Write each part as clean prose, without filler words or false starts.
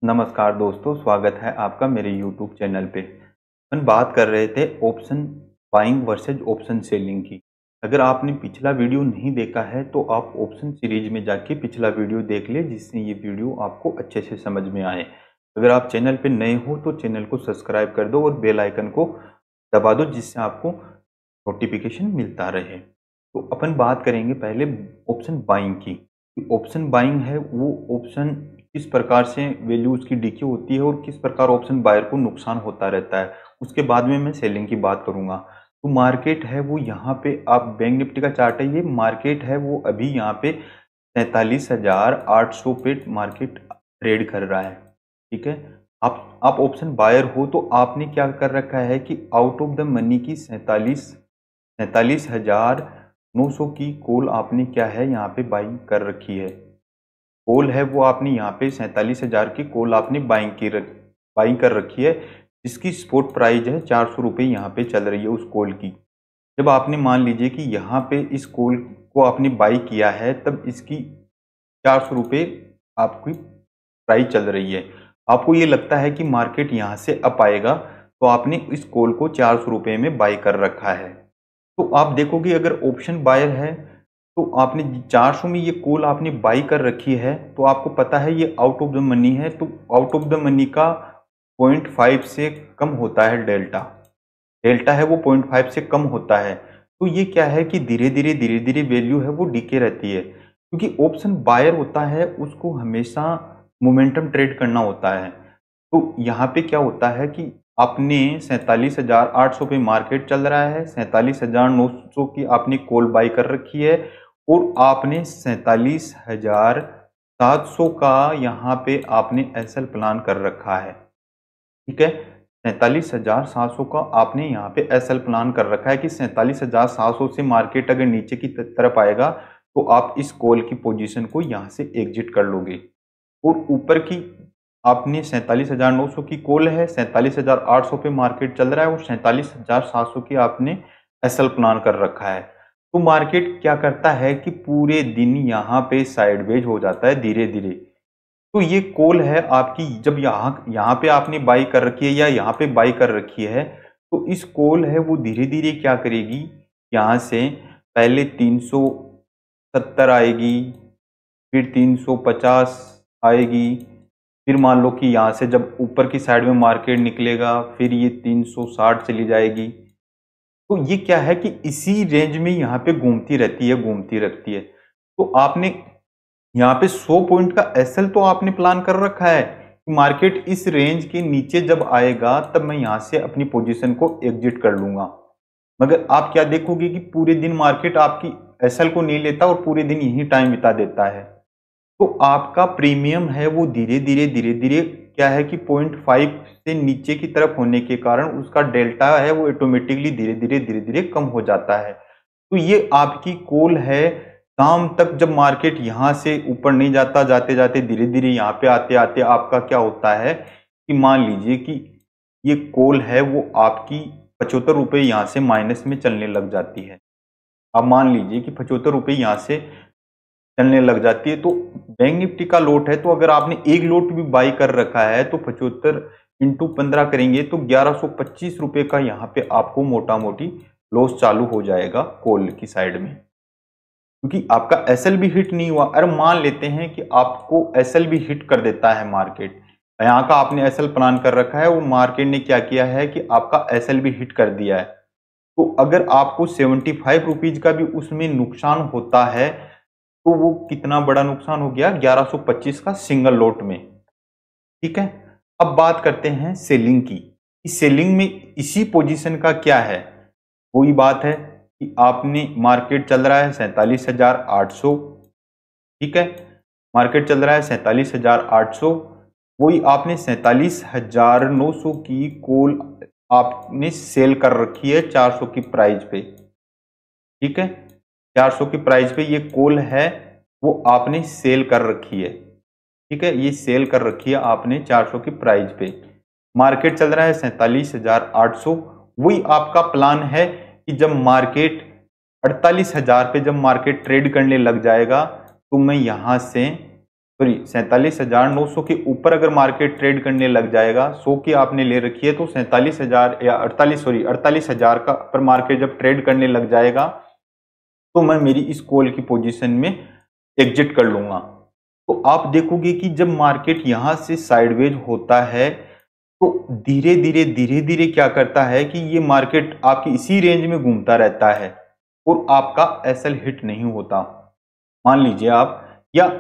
नमस्कार दोस्तों, स्वागत है आपका मेरे YouTube चैनल पे। हम बात कर रहे थे option buying versus option selling की। अगर आपने पिछला वीडियो नहीं देखा है तो आप ऑप्शन सीरीज में जाके पिछला वीडियो देख ले, जिससे ये वीडियो आपको अच्छे से समझ में आए। अगर आप चैनल पे नए हो तो चैनल को सब्सक्राइब कर दो और बेल आइकन को दबा दो, जिससे आपको नोटिफिकेशन मिलता रहे। तो अपन बात करेंगे पहले ऑप्शन बाइंग की। ऑप्शन बाइंग है वो ऑप्शन किस प्रकार से वैल्यू उसकी डिके होती है और किस प्रकार ऑप्शन बायर को नुकसान होता रहता है। उसके बाद में मैं सेलिंग की बात करूंगा। तो मार्केट है वो यहाँ पे, आप बैंक निफ्टी का चार्ट है, ये मार्केट है वो अभी यहाँ पे 43,800 पे मार्केट ट्रेड कर रहा है। ठीक है, आप ऑप्शन बायर हो तो आपने क्या कर रखा है कि आउट ऑफ द मनी की 47,900 की कॉल आपने क्या है यहाँ पे बाइंग कर रखी है। कॉल है वो आपने यहाँ पे 47,000 की कॉल आपने बाइंग कर रखी है, जिसकी स्पॉट प्राइस है 400 रुपये यहाँ पे चल रही है उस कॉल की। जब आपने मान लीजिए कि यहाँ पे इस कॉल को आपने बाई किया है, तब इसकी 400 रुपये आपकी प्राइस चल रही है। आपको ये लगता है कि मार्केट यहाँ से अप आएगा, तो आपने इस कॉल को 400 रुपये में बाई कर रखा है। तो आप देखोगे अगर ऑप्शन बायर है तो आपने 400 में ये कॉल आपने बाई कर रखी है, तो आपको पता है ये आउट ऑफ द मनी है, तो आउट ऑफ द मनी का 0.5 से कम होता है डेल्टा है वो 0.5 से कम होता है। तो ये क्या है कि धीरे धीरे वैल्यू है वो डिके रहती है, क्योंकि ऑप्शन बायर होता है उसको हमेशा मोमेंटम ट्रेड करना होता है। तो यहाँ पे क्या होता है कि आपने 47,800 पे मार्केट चल रहा है, 47,900 की आपने कॉल बाई कर रखी है और आपने 47,700 का यहाँ पे आपने एसएल प्लान कर रखा है। ठीक है, 47,700 का आपने यहाँ पे एसएल प्लान कर रखा है कि 47,700 से मार्केट अगर नीचे की तरफ आएगा तो आप इस कॉल की पोजीशन को यहाँ से एग्जिट कर लोगे। और ऊपर की आपने 47,900 की कॉल है, 47,800 पे मार्केट चल रहा है और 47,700 की आपने एसएल प्लान कर रखा है। तो मार्केट क्या करता है कि पूरे दिन यहाँ पे साइडवेज हो जाता है धीरे धीरे। तो ये कॉल है आपकी, जब यहाँ पे आपने बाई कर रखी है या यहाँ पे बाई कर रखी है, तो इस कॉल है वो धीरे धीरे क्या करेगी, यहाँ से पहले 370 आएगी, फिर 350 आएगी, फिर मान लो कि यहाँ से जब ऊपर की साइड में मार्केट निकलेगा फिर ये 360 चली जाएगी। तो ये क्या है कि इसी रेंज में यहाँ पे घूमती रहती है। तो आपने यहाँ पे 100 पॉइंट का एसएल तो आपने प्लान कर रखा है कि मार्केट इस रेंज के नीचे जब आएगा तब मैं यहाँ से अपनी पोजीशन को एग्जिट कर लूंगा। मगर आप क्या देखोगे कि पूरे दिन मार्केट आपकी एसएल को नहीं लेता और पूरे दिन यही टाइम बिता देता है। तो आपका प्रीमियम है वो धीरे धीरे क्या है कि 0.5 से नीचे की तरफ होने के कारण उसका डेल्टा है वो ऑटोमेटिकली धीरे धीरे कम हो जाता है। तो ये आपकी कॉल है, शाम तक जब मार्केट यहाँ से ऊपर नहीं जाता, जाते जाते धीरे धीरे यहाँ पे आते आते आपका क्या होता है कि मान लीजिए कि ये कॉल है वो आपकी 75 रुपये यहाँ से माइनस में चलने लग जाती है। अब मान लीजिए कि 75 रुपये यहाँ से चलने लग जाती है, तो बैंक निफ्टी का लोट है, तो अगर आपने एक लोट भी बाई कर रखा है तो 75 इंटू 15 करेंगे तो 1125 रुपये का यहाँ पे आपको मोटा मोटी लॉस चालू हो जाएगा कॉल की साइड में, क्योंकि आपका एसएल भी हिट नहीं हुआ। अरे मान लेते हैं कि आपको एसएल भी हिट कर देता है मार्केट, यहाँ का आपने एसएल प्लान कर रखा है, वो मार्केट ने क्या किया है कि आपका एसएल भी हिट कर दिया है। तो अगर आपको 75 रुपीज का भी उसमें नुकसान होता है तो वो कितना बड़ा नुकसान हो गया, 1125 का सिंगल लोट में। ठीक है, अब बात करते हैं सेलिंग की। इस सेलिंग में इसी पोजीशन का क्या है, वही बात है कि आपने मार्केट चल रहा है 47,800। ठीक है, मार्केट चल रहा है 47,800, वही आपने 47,900 की कॉल आपने सेल कर रखी है 400 की प्राइस पे। ठीक है, 400 की प्राइस पे ये कॉल है वो आपने सेल कर रखी है। ठीक है, ये सेल कर रखी है आपने 400 की प्राइस पे। मार्केट चल रहा है 47,800। वही आपका प्लान है कि जब मार्केट 48,000 पे जब मार्केट ट्रेड करने लग जाएगा तो मैं यहां से सॉरी 47,900 के ऊपर अगर मार्केट ट्रेड करने लग जाएगा, 100 की आपने ले रखी है तो 47,000 या 48,000 का पर मार्केट जब ट्रेड करने लग जाएगा तो मैं मेरी इस कॉल की पोजीशन में एग्जिट कर लूंगा। तो आप देखोगे कि जब मार्केट यहां से साइडवेज होता है तो धीरे धीरे क्या करता है कि ये मार्केट आपकी इसी रेंज में घूमता रहता है और आपका एसएल हिट नहीं होता। मान लीजिए आप, या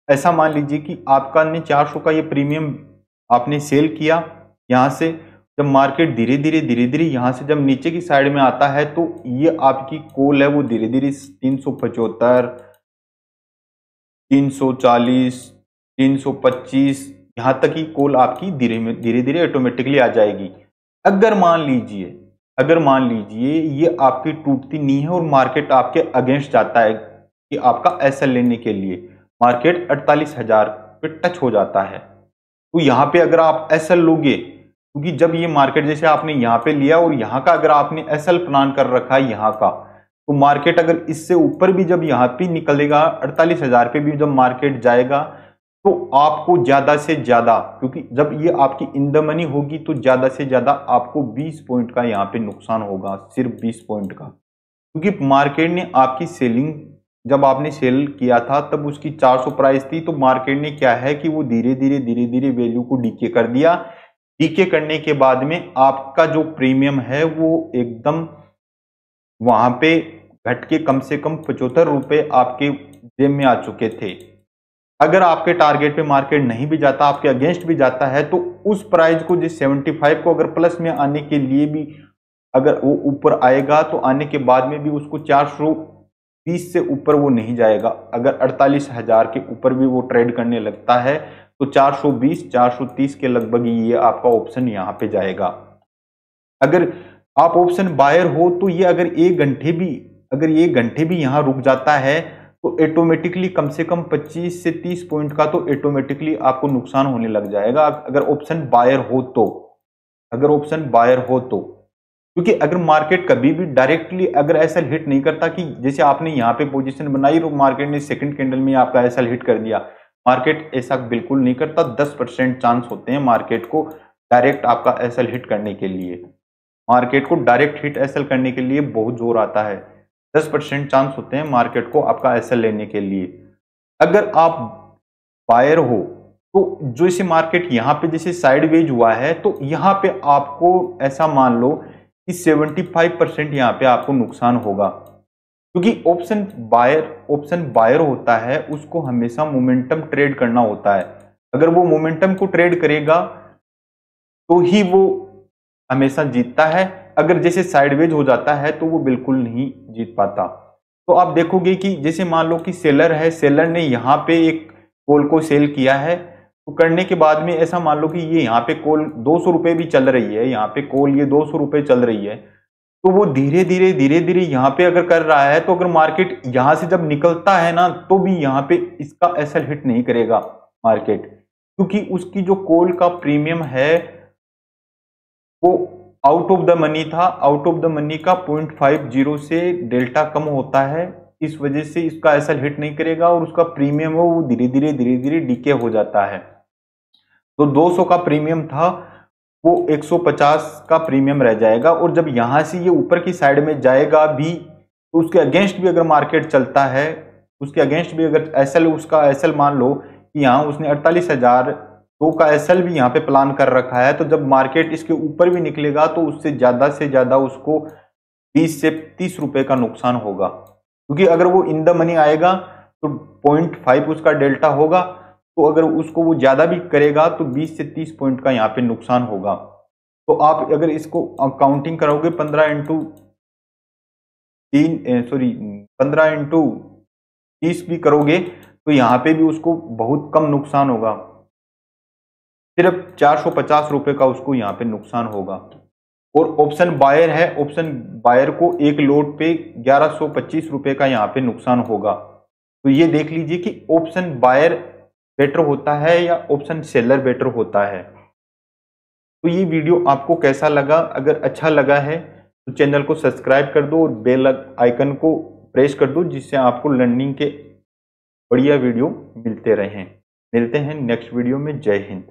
ऐसा मान लीजिए कि आपका ने 400 का ये प्रीमियम आपने सेल किया, यहां से जब मार्केट धीरे धीरे यहां से जब नीचे की साइड में आता है तो ये आपकी कॉल है वो धीरे धीरे 375, 340, 325 यहां तक की कॉल आपकी धीरे धीरे ऑटोमेटिकली आ जाएगी। अगर मान लीजिए ये आपकी टूटती नहीं है और मार्केट आपके अगेंस्ट जाता है कि आपका एसएल लेने के लिए मार्केट 48,000 पे टच हो जाता है, तो यहां पे अगर आप एसएल लोगे, क्योंकि जब ये मार्केट जैसे आपने यहाँ पे लिया और यहाँ का अगर आपने एसएल प्लान कर रखा है यहाँ का, तो मार्केट अगर इससे ऊपर भी जब यहाँ पे निकलेगा 48,000 पे भी जब मार्केट जाएगा तो आपको ज्यादा से ज्यादा, क्योंकि जब ये आपकी इन द मनी होगी तो ज्यादा से ज्यादा आपको 20 पॉइंट का यहाँ पे नुकसान होगा, सिर्फ 20 पॉइंट का, क्योंकि मार्केट ने आपकी सेलिंग जब आपने सेल किया था तब उसकी 400 प्राइस थी, तो मार्केट ने क्या है कि वो धीरे धीरे वैल्यू को डीके कर दिया। डीके करने के बाद में आपका जो प्रीमियम है वो एकदम वहां पे घट के कम से कम 75 रुपए आपके जेब में आ चुके थे। अगर आपके टारगेट पे मार्केट नहीं भी जाता, आपके अगेंस्ट भी जाता है, तो उस प्राइस को जिस 75 को अगर प्लस में आने के लिए भी अगर वो ऊपर आएगा तो आने के बाद में भी उसको 420 से ऊपर वो नहीं जाएगा। अगर 48,000 के ऊपर भी वो ट्रेड करने लगता है तो 420 430 के लगभग ये आपका ऑप्शन यहाँ पे जाएगा। अगर आप ऑप्शन बायर हो तो ये अगर ये घंटे भी यहाँ रुक जाता है तो ऑटोमेटिकली कम से कम 25 से 30 पॉइंट का तो ऑटोमेटिकली आपको नुकसान होने लग जाएगा अगर ऑप्शन बायर हो तो। क्योंकि अगर मार्केट कभी भी डायरेक्टली अगर एसएल हिट नहीं करता, कि जैसे आपने यहाँ पे पोजीशन बनाई और मार्केट ने सेकंड कैंडल में आपका एसएल हिट कर दिया, मार्केट ऐसा बिल्कुल नहीं करता। 10% चांस होते हैं मार्केट को डायरेक्ट आपका एसएल हिट करने के लिए। मार्केट को डायरेक्ट हिट एसएल करने के लिए बहुत जोर आता है, 10% चांस होते हैं मार्केट को आपका एसएल लेने के लिए। अगर आप बायर हो तो जो इसे मार्केट यहाँ पे जैसे साइडवेज हुआ है तो यहाँ पे आपको ऐसा मान लो कि 75% यहाँ पे आपको नुकसान होगा, क्योंकि ऑप्शन बायर होता है उसको हमेशा मोमेंटम ट्रेड करना होता है। अगर वो मोमेंटम को ट्रेड करेगा तो ही वो हमेशा जीतता है, अगर जैसे साइडवेज हो जाता है तो वो बिल्कुल नहीं जीत पाता। तो आप देखोगे कि जैसे मान लो कि सेलर ने यहाँ पे एक कॉल को सेल किया है, तो करने के बाद में ऐसा मान लो कि ये यहाँ पे कॉल 200 रुपए भी चल रही है, यहाँ पे कॉल ये 200 रुपए चल रही है, तो वो धीरे धीरे यहाँ पे अगर कर रहा है तो अगर मार्केट यहाँ से जब निकलता है ना तो भी यहाँ पे इसका एसएल हिट नहीं करेगा मार्केट, क्योंकि उसकी जो कॉल का प्रीमियम है वो आउट ऑफ द मनी था। आउट ऑफ द मनी का 0.50 से डेल्टा कम होता है, इस वजह से इसका एसएल हिट नहीं करेगा और उसका प्रीमियम है वो धीरे धीरे डीके हो जाता है। तो 200 का प्रीमियम था वो 150 का प्रीमियम रह जाएगा, और जब यहां से ये ऊपर की साइड में जाएगा भी तो उसके अगेंस्ट भी अगर मार्केट चलता है, उसके अगेंस्ट भी अगर उसका एसएल मान लो कि यहाँ उसने 48,000 का एसएल भी यहाँ पे प्लान कर रखा है, तो जब मार्केट इसके ऊपर भी निकलेगा तो उससे ज्यादा उसको 20 से 30 रुपए का नुकसान होगा, क्योंकि अगर वो इन द मनी आएगा तो 0.5 उसका डेल्टा होगा, तो अगर उसको वो ज्यादा भी करेगा तो 20 से 30 पॉइंट का यहाँ पे नुकसान होगा। तो आप अगर इसको काउंटिंग करोगे 15 इंटू 30 भी करोगे तो यहाँ पे भी उसको बहुत कम नुकसान होगा, सिर्फ 450 रुपए का उसको यहाँ पे नुकसान होगा। और ऑप्शन बायर है, ऑप्शन बायर को एक लोड पे 1125 रुपए का यहाँ पे नुकसान होगा। तो ये देख लीजिए कि ऑप्शन बायर बेटर होता है या ऑप्शन सेलर बेटर होता है। तो ये वीडियो आपको कैसा लगा? अगर अच्छा लगा है तो चैनल को सब्सक्राइब कर दो और बेल आइकन को प्रेस कर दो, जिससे आपको लर्निंग के बढ़िया वीडियो मिलते रहें। मिलते हैं नेक्स्ट वीडियो में। जय हिंद।